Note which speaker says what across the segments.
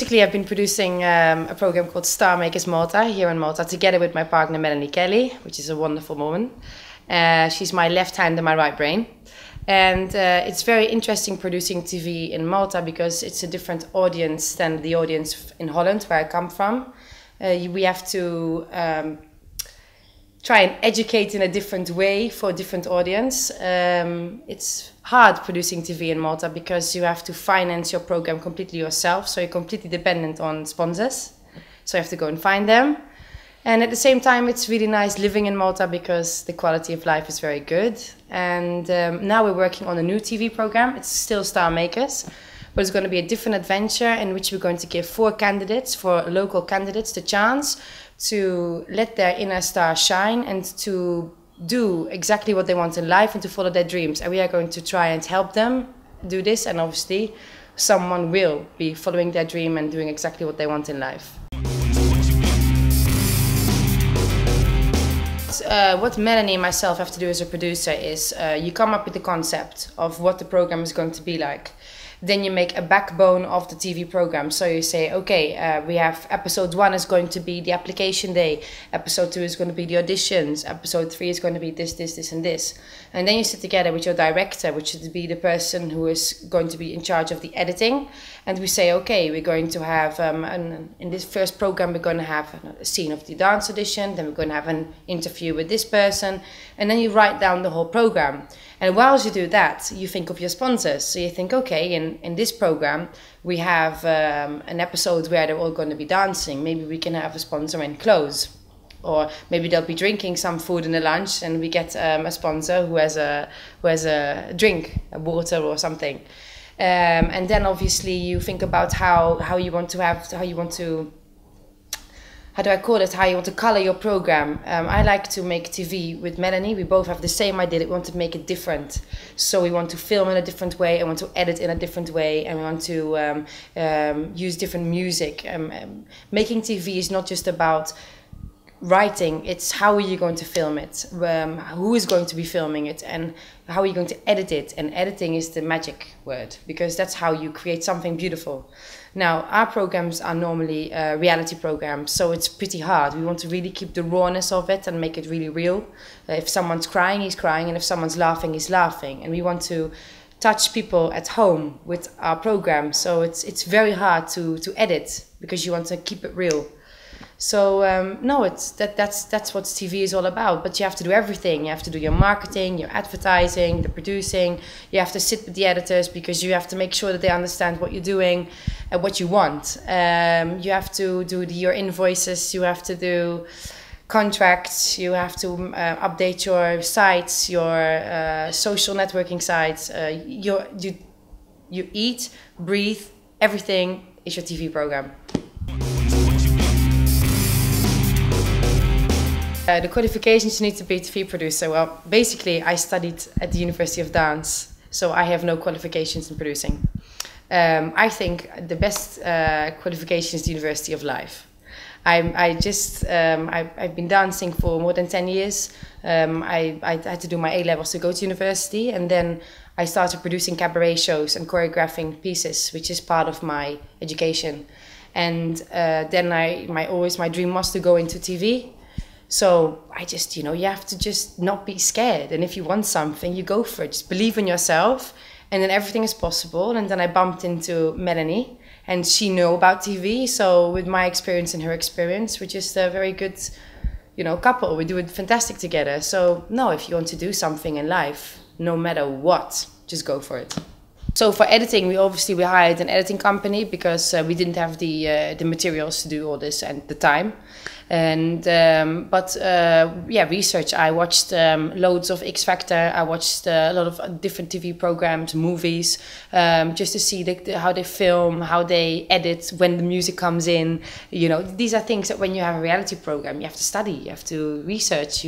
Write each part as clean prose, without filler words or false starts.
Speaker 1: Basically, I've been producing a program called Star Makers Malta here in Malta together with my partner Melanie Kelly, which is a wonderful woman. She's my left hand and my right brain. And it's very interesting producing TV in Malta because it's a different audience than the audience in Holland, where I come from. We have to try and educate in a different way for a different audience. It's hard producing TV in Malta because you have to finance your program completely yourself, so you're completely dependent on sponsors. So you have to go and find them. And at the same time, it's really nice living in Malta because the quality of life is very good. And now we're working on a new TV program. It's still Star Makers, but it's going to be a different adventure in which we're going to give 4 local candidates, the chance to let their inner star shine and to do exactly what they want in life and to follow their dreams. And we are going to try and help them do this, and obviously someone will be following their dream and doing exactly what they want in life. What Melanie and myself have to do as a producer is you come up with the concept of what the program is going to be like. Then you make a backbone of the TV program. So you say, okay, we have episode 1 is going to be the application day. Episode 2 is going to be the auditions. Episode 3 is going to be this, this, this, and this. And then you sit together with your director, which should be the person who is going to be in charge of the editing. And we say, okay, we're going to have, in this first program, we're going to have a scene of the dance audition. Then we're going to have an interview with this person. And then you write down the whole program. And whilst you do that, you think of your sponsors. So you think, okay, in this program, we have an episode where they're all going to be dancing. Maybe we can have a sponsor in clothes. Or maybe they'll be drinking some food in the lunch and we get a sponsor who has a drink, a water or something. And then obviously you think about how you want to color your program. I like to make TV with Melanie. We both have the same idea that we want to make it different. So we want to film in a different way, I want to edit in a different way, and we want to use different music. Making TV is not just about writing, it's how are you going to film it, who is going to be filming it, and how are you going to edit it. And editing is the magic word, because that's how you create something beautiful. Now, our programs are normally reality programs, so it's pretty hard. We want to really keep the rawness of it and make it really real. If someone's crying, he's crying, and if someone's laughing, he's laughing. And we want to touch people at home with our program, so it's very hard to edit because you want to keep it real. So no, that's what TV is all about. But you have to do everything. You have to do your marketing, your advertising, the producing. You have to sit with the editors because you have to make sure that they understand what you're doing and what you want. You have to do your invoices. You have to do contracts. You have to update your sites, your social networking sites. You eat, breathe. Everything is your TV program. The qualifications you need to be a TV producer. Well, basically, I studied at the University of Dance, so I have no qualifications in producing. I think the best qualification is the University of Life. I've been dancing for more than 10 years. I had to do my A-levels to go to university, and then I started producing cabaret shows and choreographing pieces, which is part of my education. And then my dream was to go into TV. So I just, you have to just not be scared. And if you want something, you go for it. Just believe in yourself, and then everything is possible. And then I bumped into Melanie, and she knew about TV. So with my experience and her experience, we're just a very good, couple. We do it fantastic together. So no, if you want to do something in life, no matter what, just go for it. So for editing, we hired an editing company because we didn't have the materials to do all this and the time. And research. I watched loads of X Factor. I watched a lot of different TV programs, movies, just to see how they film, how they edit, when the music comes in. These are things that when you have a reality program, you have to study, you have to research.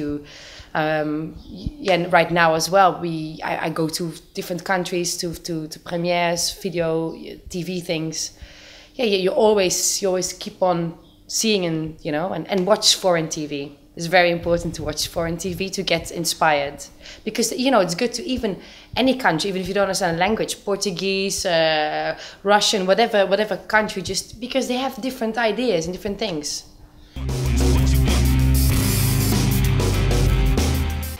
Speaker 1: And right now as well, I go to different countries to premieres, video, TV things. You always keep on seeing and watch foreign TV. It's very important to watch foreign TV to get inspired, because you know it's good to even any country, even if you don't understand the language, Portuguese, Russian, whatever country, just because they have different ideas and different things.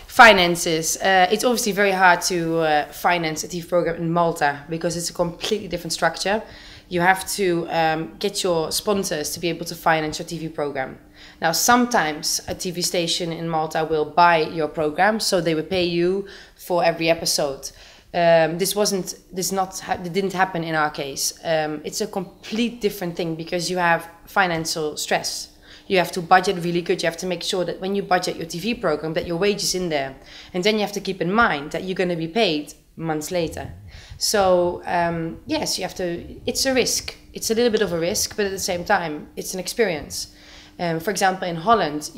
Speaker 1: Finances. It's obviously very hard to finance a TV program in Malta because it's a completely different structure. You have to get your sponsors to be able to finance your TV program. Now, sometimes a TV station in Malta will buy your program, so they will pay you for every episode. This didn't happen in our case. It's a complete different thing because you have financial stress. You have to budget really good. You have to make sure that when you budget your TV program, that your wage is in there. And then you have to keep in mind that you're going to be paid months later. So yes, you have to, it's a risk. It's a little bit of a risk, but at the same time, it's an experience. For example, in Holland,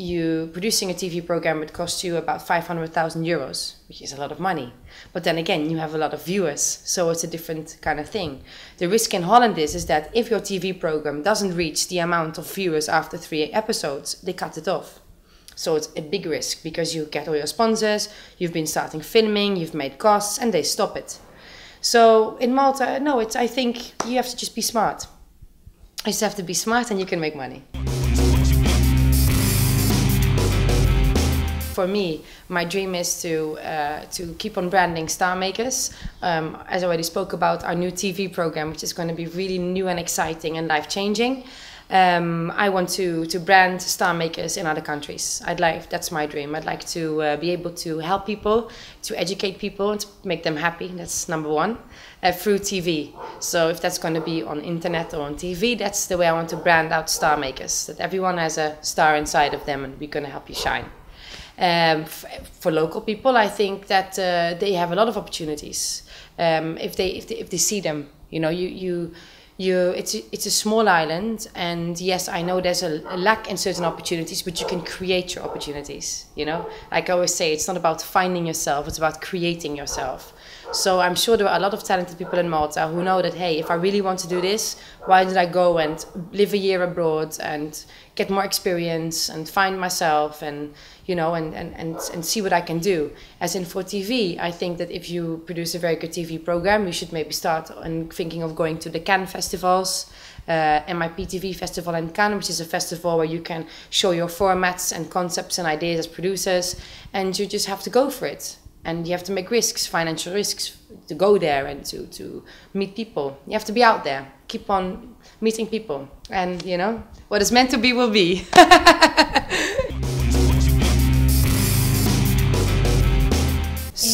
Speaker 1: producing a TV program would cost you about 500,000 euros, which is a lot of money. But then again, you have a lot of viewers, so it's a different kind of thing. The risk in Holland is that if your TV program doesn't reach the amount of viewers after 3 episodes, they cut it off. So it's a big risk because you get all your sponsors, you've been starting filming, you've made costs, and they stop it. So in Malta, no, I think you have to just be smart. You just have to be smart and you can make money. For me, my dream is to keep on branding Star Makers. As I already spoke about, our new TV program, which is going to be really new and exciting and life-changing. I want to brand Star Makers in other countries. That's my dream. I'd like to be able to help people, to educate people, and to make them happy. That's number one, through TV. So if that's going to be on internet or on TV, that's the way I want to brand out Star Makers. That everyone has a star inside of them, and we're going to help you shine. For local people, I think that they have a lot of opportunities if they see them. You know, it's a small island, and yes, I know there's a lack in certain opportunities, but you can create your opportunities. You know, like I always say, it's not about finding yourself; it's about creating yourself. So I'm sure there are a lot of talented people in Malta who know that, hey, if I really want to do this, why did I go and live a year abroad and get more experience and find myself and, you know, and see what I can do. As in for TV, I think that if you produce a very good TV program, you should maybe start on thinking of going to the Cannes festivals, MIP-TV festival in Cannes, which is a festival where you can show your formats and concepts and ideas as producers, and you just have to go for it. And you have to make risks, financial risks, to go there and to meet people. You have to be out there, keep on meeting people. And, you know, what is meant to be will be.
Speaker 2: In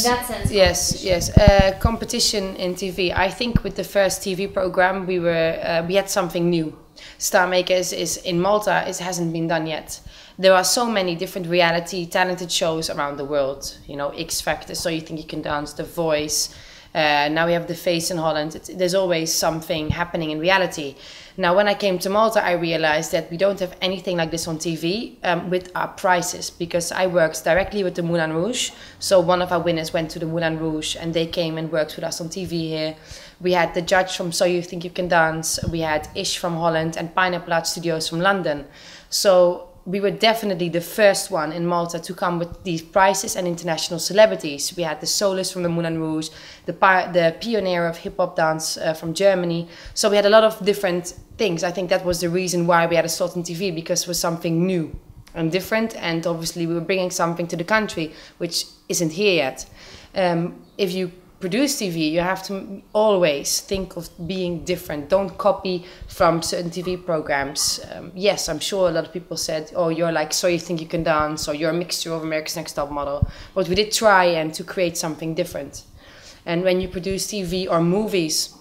Speaker 2: that sense.
Speaker 1: Yes. Competition in TV. I think with the first TV program, we had something new. Star Makers is in Malta. It hasn't been done yet. There are so many different reality talented shows around the world. You know, X Factor, So You Think You Can Dance, The Voice. Now we have The Face in Holland. There's always something happening in reality. Now, when I came to Malta, I realized that we don't have anything like this on TV with our prizes, because I worked directly with the Moulin Rouge. So one of our winners went to the Moulin Rouge and they came and worked with us on TV here. We had the judge from So You Think You Can Dance. We had Ish from Holland and Pineapple Art Studios from London. So we were definitely the first one in Malta to come with these prizes and international celebrities. We had the soloist from the Moulin Rouge, the pioneer of hip-hop dance from Germany. So we had a lot of different things. I think that was the reason why we had a slot on TV, because it was something new and different. And obviously we were bringing something to the country, which isn't here yet. If you produce TV, you have to always think of being different. Don't copy from certain TV programs. Yes, I'm sure a lot of people said, oh, you're like So You Think You Can Dance, or you're a mixture of America's Next Top Model. But we did try and to create something different. And when you produce TV or movies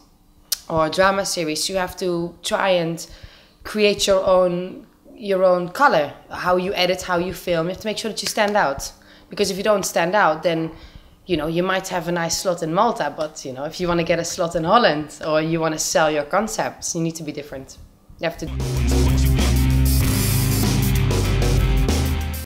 Speaker 1: or drama series, you have to try and create your own color. How you edit, how you film. You have to make sure that you stand out. Because if you don't stand out, then you know, you might have a nice slot in Malta, but, you know, if you want to get a slot in Holland or you want to sell your concepts, you need to be different. You have to...